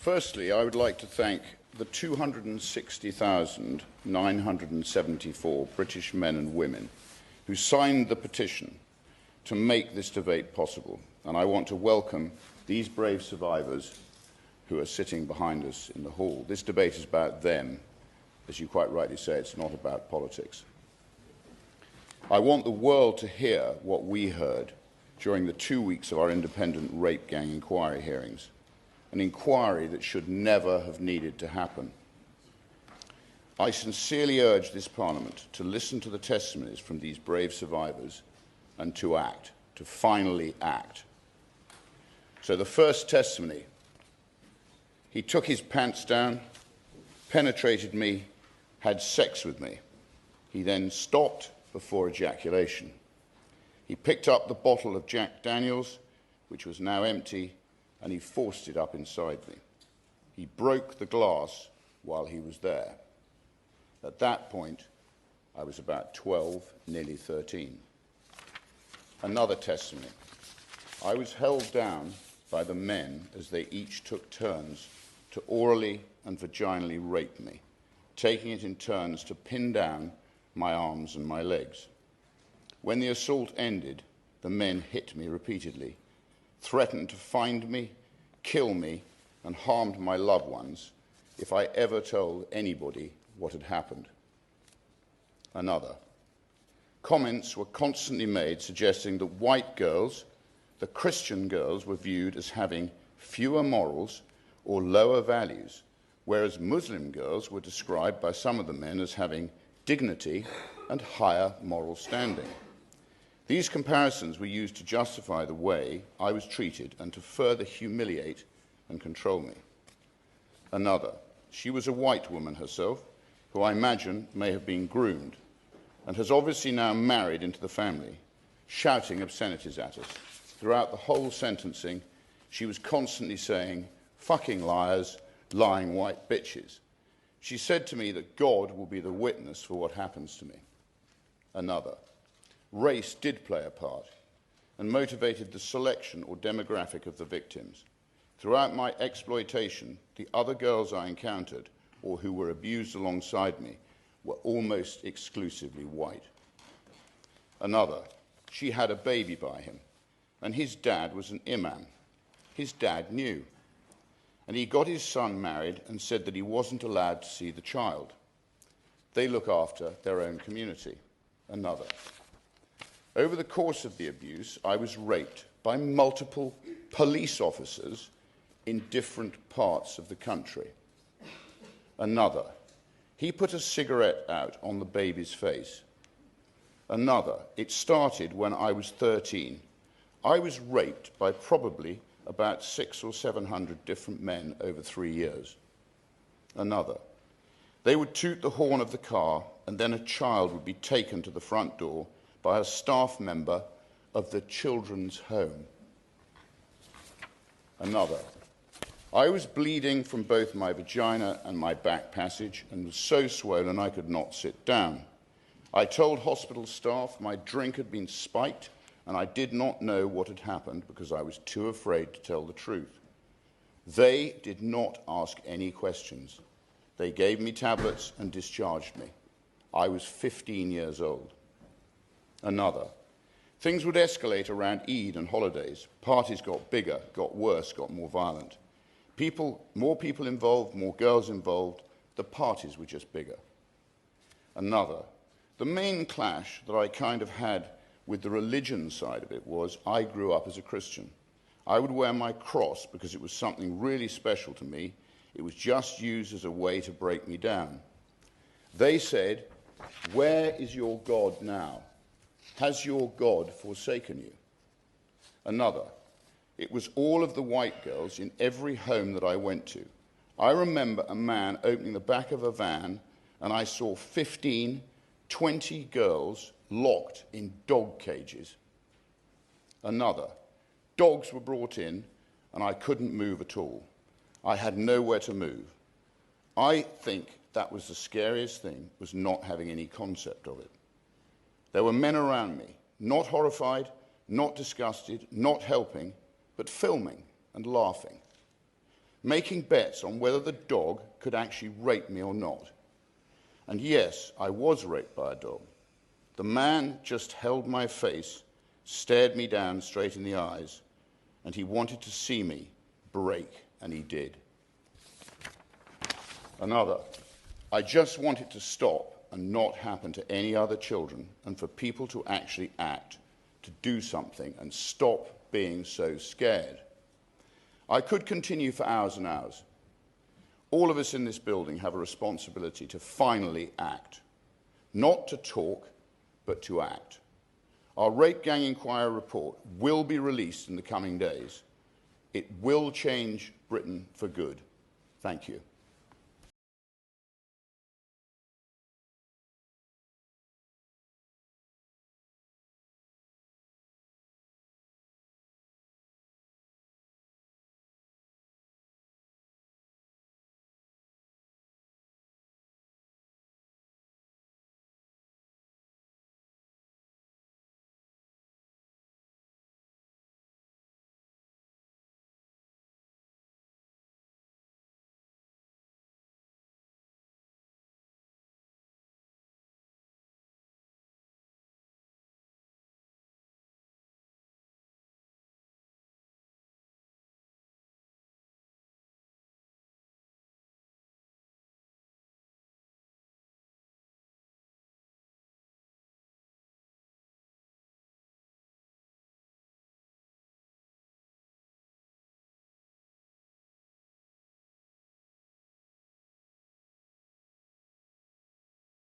Firstly, I would like to thank the 260,974 British men and women who signed the petition to make this debate possible, and I want to welcome these brave survivors who are sitting behind us in the hall. This debate is about them. As you quite rightly say, it's not about politics. I want the world to hear what we heard during the 2 weeks of our independent rape gang inquiry hearings, an inquiry that should never have needed to happen. I sincerely urge this Parliament to listen to the testimonies from these brave survivors and to act, to finally act. So the first testimony: he took his pants down, penetrated me, had sex with me. He then stopped before ejaculation. He picked up the bottle of Jack Daniels, which was now empty, and he forced it up inside me. He broke the glass while he was there. At that point, I was about 12, nearly 13. Another testimony: I was held down by the men as they each took turns to orally and vaginally rape me, taking it in turns to pin down my arms and my legs. When the assault ended, the men hit me repeatedly, threatened to find me, kill me, and harmed my loved ones if I ever told anybody what had happened. Another: comments were constantly made suggesting that white girls, the Christian girls, were viewed as having fewer morals or lower values, whereas Muslim girls were described by some of the men as having dignity and higher moral standing. These comparisons were used to justify the way I was treated and to further humiliate and control me. Another: she was a white woman herself, who I imagine may have been groomed, and has obviously now married into the family, shouting obscenities at us. Throughout the whole sentencing, she was constantly saying, "Fucking liars, lying white bitches." She said to me that God will be the witness for what happens to me. Another: race did play a part and motivated the selection or demographic of the victims. Throughout my exploitation, the other girls I encountered or who were abused alongside me were almost exclusively white. Another: she had a baby by him, and his dad was an imam. His dad knew, and he got his son married and said that he wasn't allowed to see the child. They look after their own community. Another: over the course of the abuse, I was raped by multiple police officers in different parts of the country. Another: he put a cigarette out on the baby's face. Another: it started when I was 13. I was raped by probably about 600 or 700 different men over 3 years. Another: they would toot the horn of the car, and then a child would be taken to the front door by a staff member of the children's home. Another: I was bleeding from both my vagina and my back passage and was so swollen I could not sit down. I told hospital staff my drink had been spiked and I did not know what had happened because I was too afraid to tell the truth. They did not ask any questions. They gave me tablets and discharged me. I was 15 years old. Another: things would escalate around Eid and holidays. Parties got bigger, got worse, got more violent. More people involved, more girls involved. The parties were just bigger. Another: the main clash that I kind of had with the religion side of it was I grew up as a Christian. I would wear my cross because it was something really special to me. It was just used as a way to break me down. They said, "Where is your God now? Has your God forsaken you?" Another: it was all of the white girls in every home that I went to. I remember a man opening the back of a van and I saw 15, 20 girls locked in dog cages. Another: dogs were brought in and I couldn't move at all. I had nowhere to move. I think that was the scariest thing, was not having any concept of it. There were men around me, not horrified, not disgusted, not helping, but filming and laughing. making bets on whether the dog could actually rape me or not. And yes, I was raped by a dog. The man just held my face, stared me down straight in the eyes, and he wanted to see me break, and he did. Another, I just want it to stop and not happen to any other children, and for people to actually act, to do something and stop being so scared. I could continue for hours and hours. All of us in this building have a responsibility to finally act. Not to talk, but to act. Our Rape Gang Inquiry report will be released in the coming days. It will change Britain for good. Thank you.